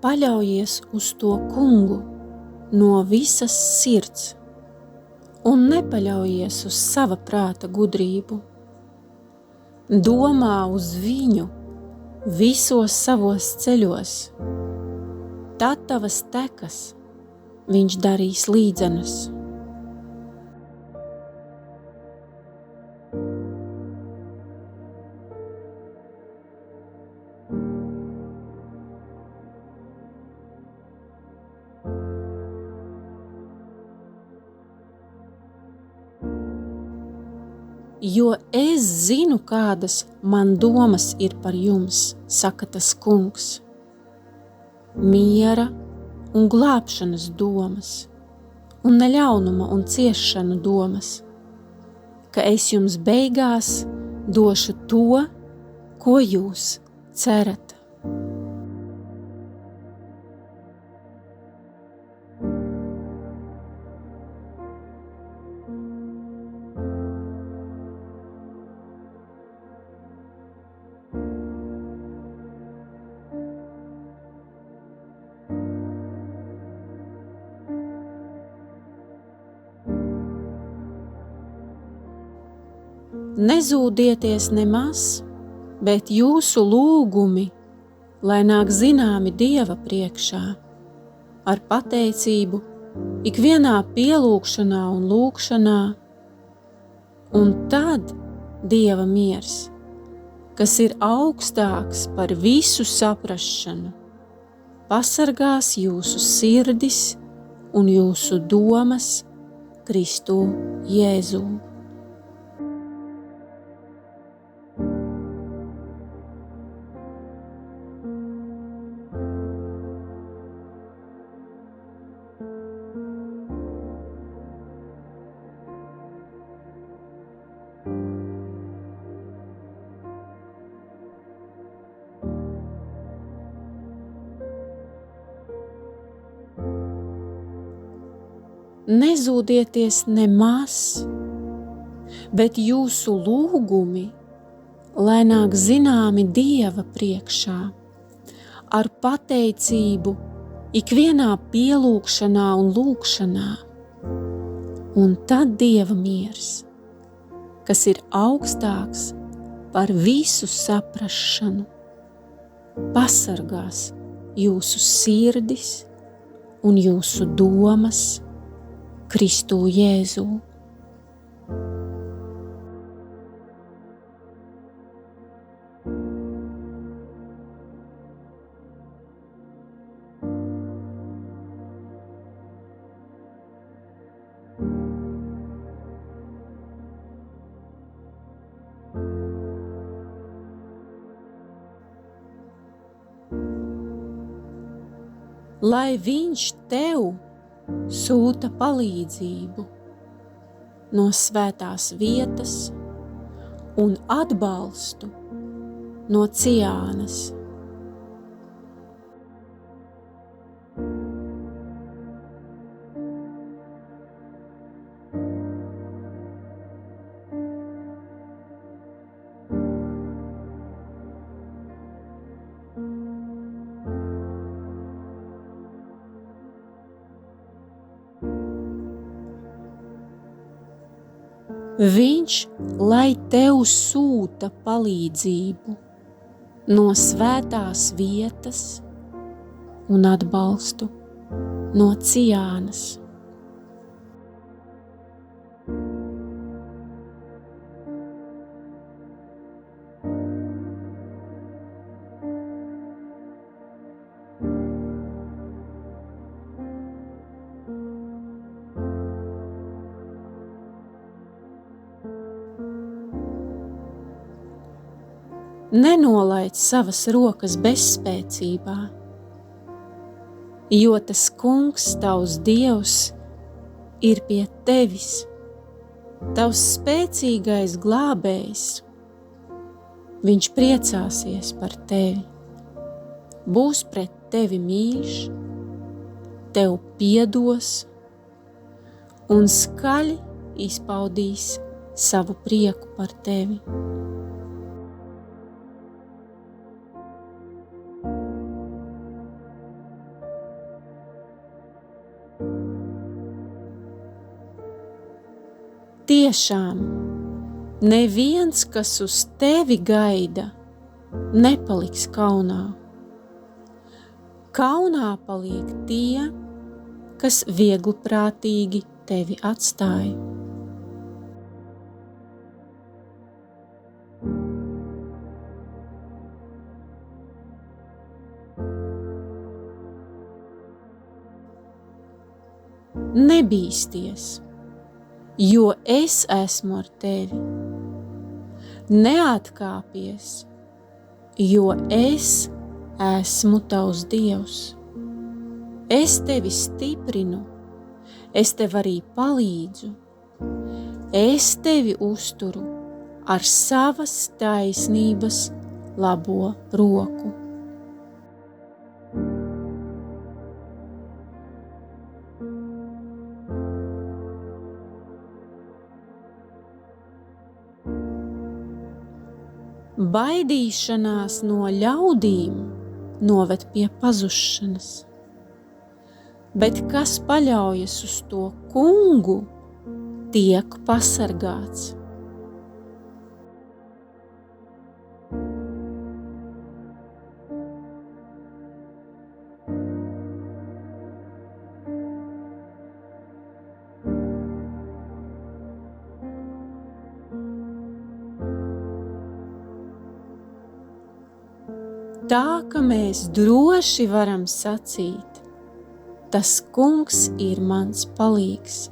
paļaujies uz to Kungu no visas sirds un nepaļaujies uz sava prāta gudrību. Domā uz viņu visos savos ceļos, tad tavas tekas viņš darīs līdzenas. Jo es zinu, kādas man domas ir par jums, saka tas Kungs. Miera un glābšanas domas, un ne ļaunuma un ciešanu domas, ka es jums beigās došu to, ko jūs cerat. Nezūdieties nemaz, bet jūsu lūgumi, lai nāk zināmi Dieva priekšā, ar pateicību, ikvienā pielūgšanā un lūgšanā, un tad Dieva miers, kas ir augstāks par visu saprašanu, pasargās jūsu sirdis un jūsu domas Kristu Jēzū. Nezūdieties nemaz, bet jūsu lūgumi, lai nāk zināmi Dieva priekšā, ar pateicību ikvienā pielūgšanā un lūgšanā, un tad Dieva miers, kas ir augstāks par visu saprašanu, pasargās jūsu sirdis un jūsu domas Kristu Jēzū. Lai viņš tev sūta palīdzību no svētās vietas un atbalstu no Ciānas. Viņš, lai tev sūta palīdzību no svētās vietas un atbalstu no Ciānas. Nenolaid savas rokas bezspēcībā, jo tas Kungs, tavs Dievs, ir pie tevis, tavs spēcīgais glābējs. Viņš priecāsies par tevi, būs pret tevi mīļš, tev piedos un skaļi izpaudīs savu prieku par tevi. tiešām neviens, kas uz tevi gaida, nepaliks kaunā. Kaunā paliek tie, kas viegliprātīgi tevi atstāja. Nebīsties, jo es esmu ar tevi. Neatkāpies, jo es esmu tavs Dievs. Es tevi stiprinu, es tev arī palīdzu. Es tevi uzturu ar savas taisnības labo roku. Baidīšanās no ļaudīm noved pie pazušanas, bet kas paļaujas uz to kungu, tiek pasargāts. Tā, ka mēs droši varam sacīt, tas kungs ir mans palīgs,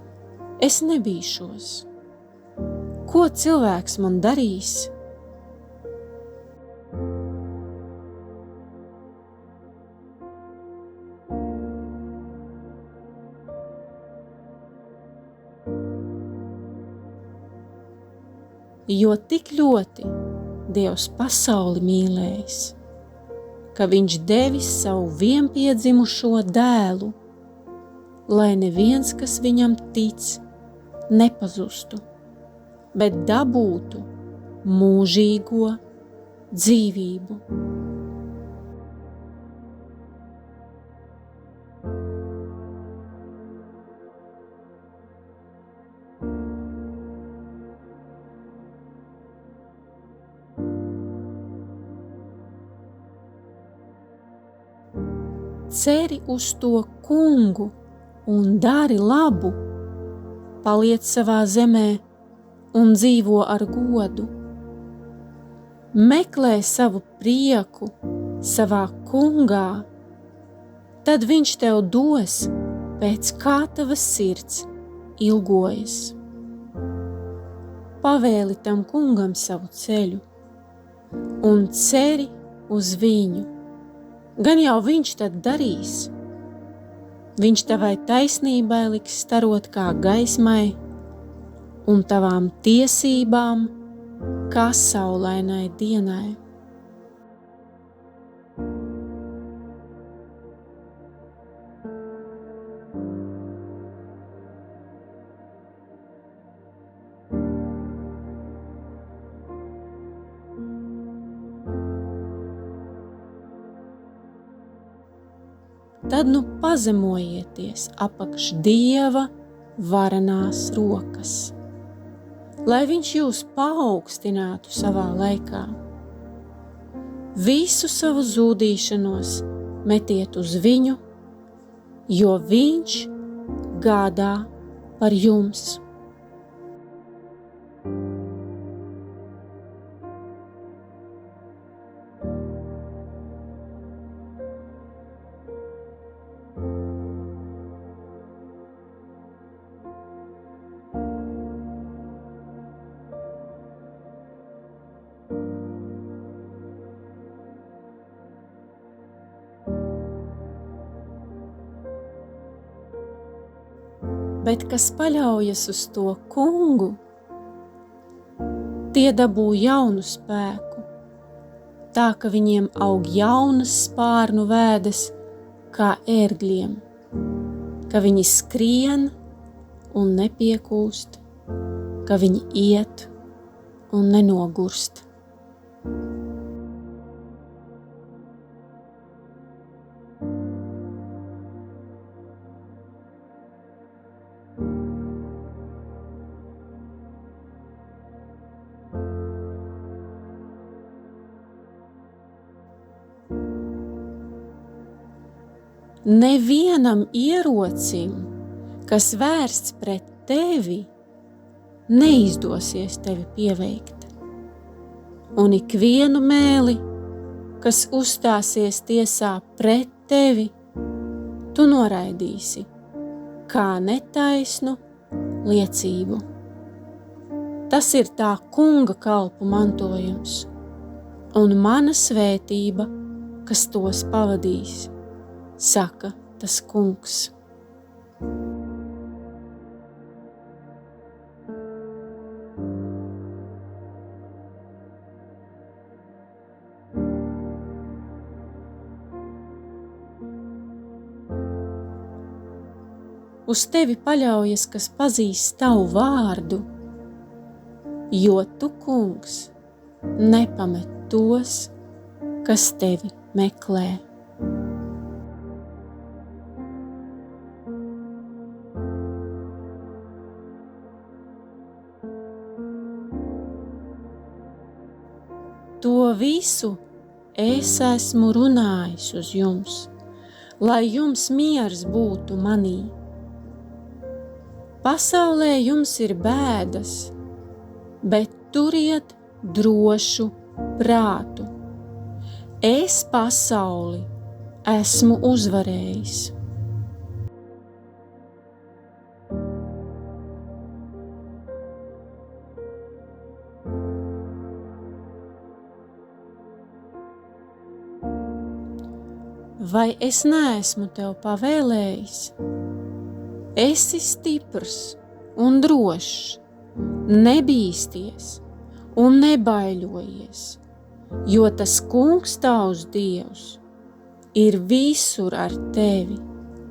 es nebīšos. Ko cilvēks man darīs? Jo tik ļoti Dievs pasauli mīlējis, ka viņš devis savu vienpiedzimušo dēlu, lai neviens, kas viņam tic, nepazustu, bet dabūtu mūžīgo dzīvību. Ceri uz to kungu un dari labu, paliec savā zemē un dzīvo ar godu. Meklē savu prieku savā kungā, tad viņš tev dos pēc kā tavas sirds ilgojas. Pavēli tam kungam savu ceļu un ceri uz viņu. Gan jau viņš tad darīs. Viņš tavai taisnībai liks starot kā gaismai un tavām tiesībām kā saulainai dienai. Tad nu pazemojieties apakš Dieva varenās rokas, lai viņš jūs paaugstinātu savā laikā. Visu savu zūdīšanos metiet uz viņu, jo viņš gādā par jums. Bet kas paļaujas uz to kungu, tie dabū jaunu spēku, tā ka viņiem aug jaunas spārnu vēdes kā ērgļiem, ka viņi skrien un nepiekūst, ka viņi iet un nenogurst. nevienam ierocim, kas vērsts pret tevi, neizdosies tevi pieveikt. Un ikvienu mēli, kas uzstāsies tiesā pret tevi, tu noraidīsi kā netaisnu liecību. Tas ir tā kunga kalpu mantojums un mana svētība, kas tos pavadīs, saka tas kungs. Uz tevi paļaujas, kas pazīst tavu vārdu, jo tu, kungs, nepamet tos, kas tevi meklē. To visu es esmu runājis uz jums, lai jums miers būtu manī. Pasaulē jums ir bēdas, bet turiet drošu prātu. Es pasauli esmu uzvarējis. Vai es neesmu tev pavēlējis? Esi stiprs un drošs, nebīsties un nebaiļojies, jo tas kungs tavs Dievs ir visur ar tevi,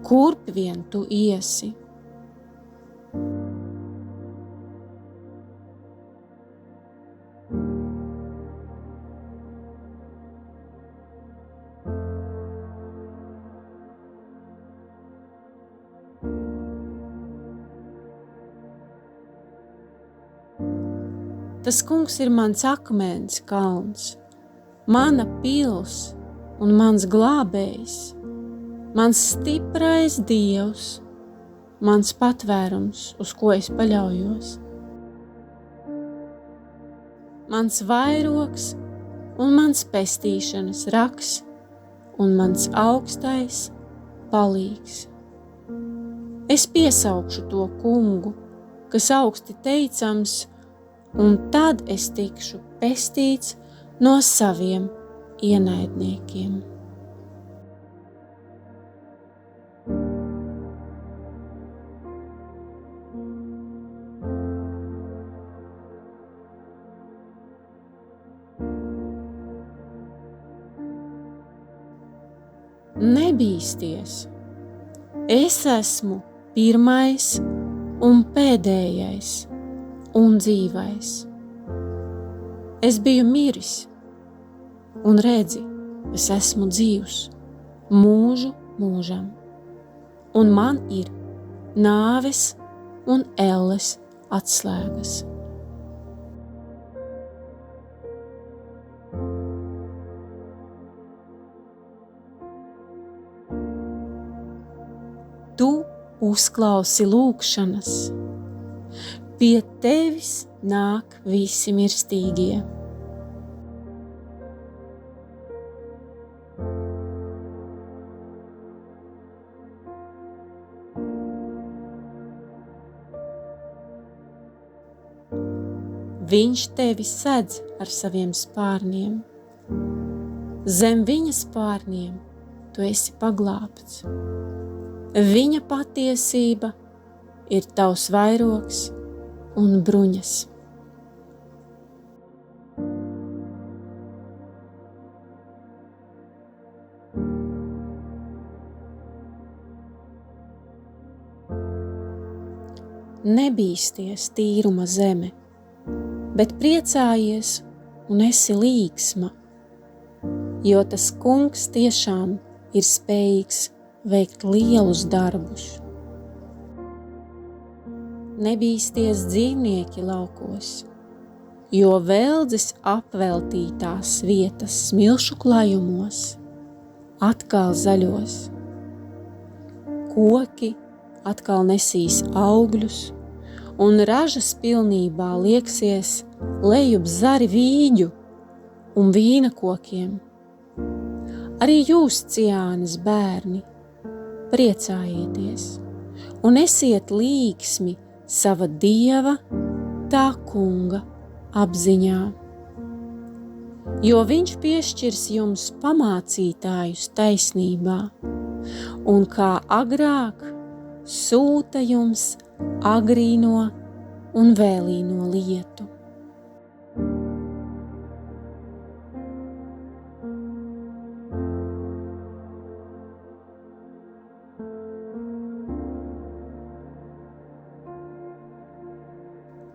kurp vien tu iesi. Tas kungs ir mans akmens kalns, mana pils un mans glābējs, mans stiprais Dievs, mans patvērums, uz ko es paļaujos. Mans vairogs un mans pestīšanas raks un mans augstais palīgs. Es piesaukšu to kungu, kas augsti teicams, un tad es tikšu pestīts no saviem ienaidniekiem. Nebīsties, es esmu pirmais un pēdējais un dzīvais. Es biju miris, un redzi, es esmu dzīvs mūžu mūžam, un man ir nāves un elles atslēgas. Tu uzklausi lūgšanas, pie tevis nāk visi mirstīgie. Viņš tevi sedz ar saviem spārniem. Zem viņa spārniem tu esi paglābts. Viņa patiesība ir tavs vairogs un bruņas. Nebīsties tīruma zeme, bet priecājies un esi līgsma, jo tas kungs tiešām ir spējīgs veikt lielus darbus. Nebīsties dzīvnieki laukos, jo veldzes apveltītās vietas smilšu klajumos atkal zaļos. koki atkal nesīs augļus, un ražas pilnībā lieksies lejup zari vīģu un vīna kokiem. Arī jūs, Ciānas bērni, priecājieties un esiet līksmi sava Dieva, tā Kunga apziņā. Jo viņš piešķirs jums pamācītājus taisnībā, un kā agrāk sūta jums agrīno un vēlīno lietu.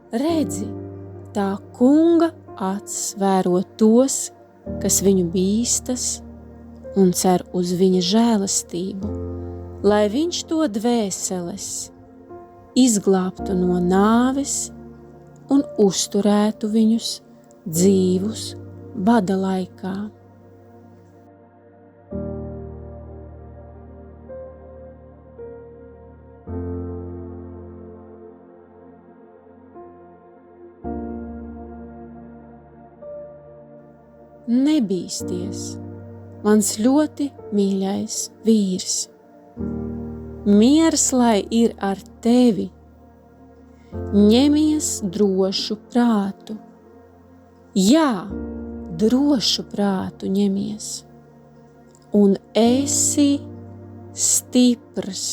Redzi, tā Kunga acis vēro tos, kas viņu bīstas un cer uz viņa žēlastību, lai viņš to dvēseles izglābtu no nāves un uzturētu viņus dzīvus bada laikā. Nebīsties, mans ļoti mīļais vīrs. Miers lai ir ar tevi. Ņemies drošu prātu. Jā, drošu prātu ņemies. Un esi stiprs.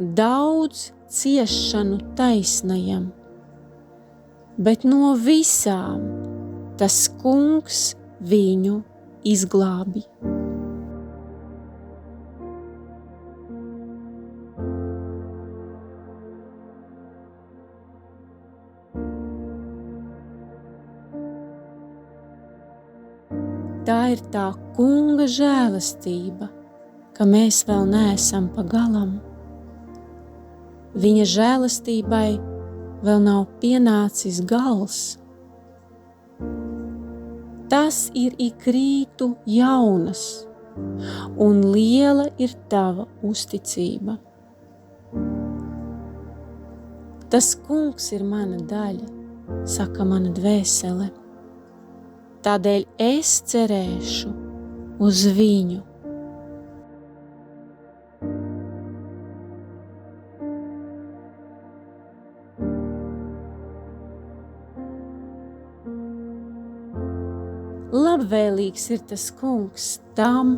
Daudz ciešanu taisnajam, bet no visām tas Kungs viņu izglābi. Tā ir tā Kunga žēlastība, ka mēs vēl neesam pa galam. Viņa žēlastībai vēl nav pienācis gals. Tas ir ik rītu jaunas, un liela ir tava uzticība. Tas Kungs ir mana daļa, saka mana dvēsele. Tādēļ es cerēšu uz viņu. Labvēlīgs ir tas Kungs tam,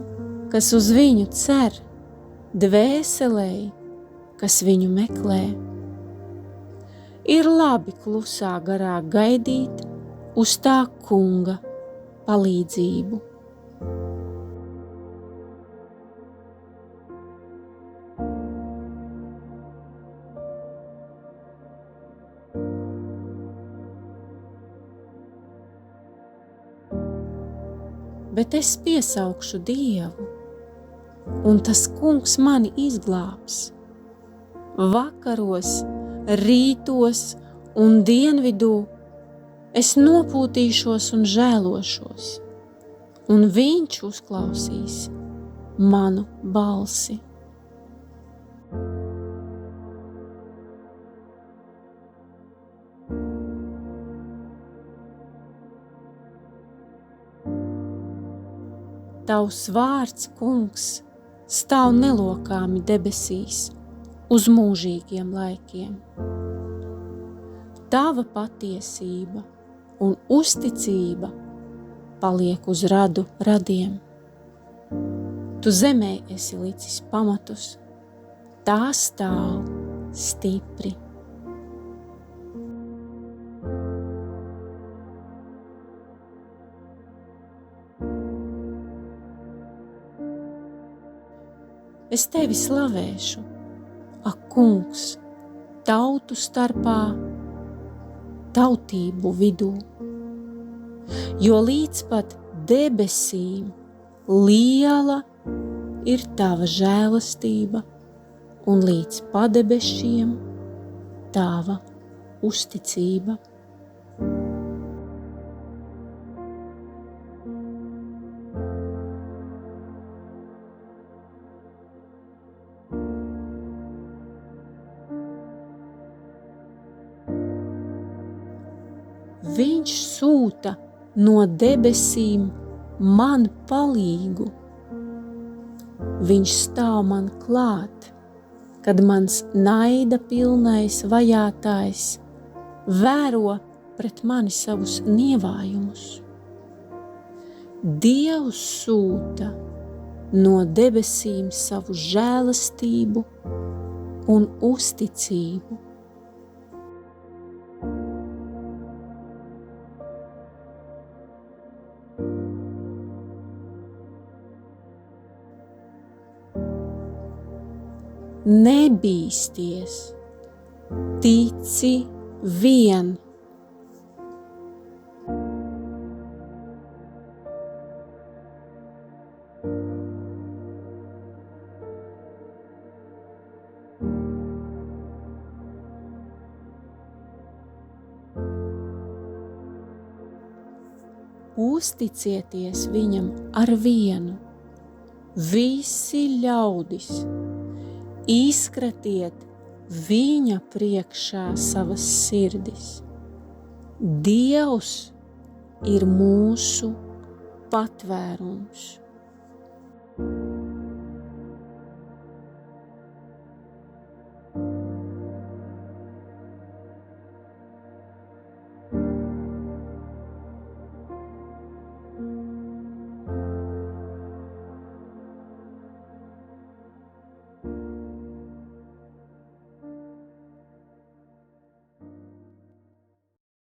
kas uz viņu cer, dvēselei, kas viņu meklē. Ir labi klusā garā gaidīt uz tā Kunga palīdzību. Bet es piesaukšu Dievu, un tas Kungs mani izglābs. Vakaros, rītos un dienvidū es nopūtīšos un žēlošos, un viņš uzklausīs manu balsi. Tavs vārds, Kungs, stāv nelokāmi debesīs uz mūžīgiem laikiem. Tava patiesība un uzticība paliek uz radu radiem. Tu zemē esi licis pamatus, tā stāv stipri. Es tevi slavēšu, ak, Kungs, tautu starpā, tautību vidū, jo līdz pat debesīm liela ir tava žēlastība un līdz padebešiem tava uzticība. viņš sūta no debesīm man palīgu. Viņš stāv man klāt, kad mans naida pilnais vajātājs vēro pret mani savus nievājumus. Dievs sūta no debesīm savu žēlastību un uzticību. Nebīsties, tici vien. Uzticieties viņam ar vienu, visi ļaudis, izkratiet viņa priekšā savas sirdis. Dievs ir mūsu patvērums.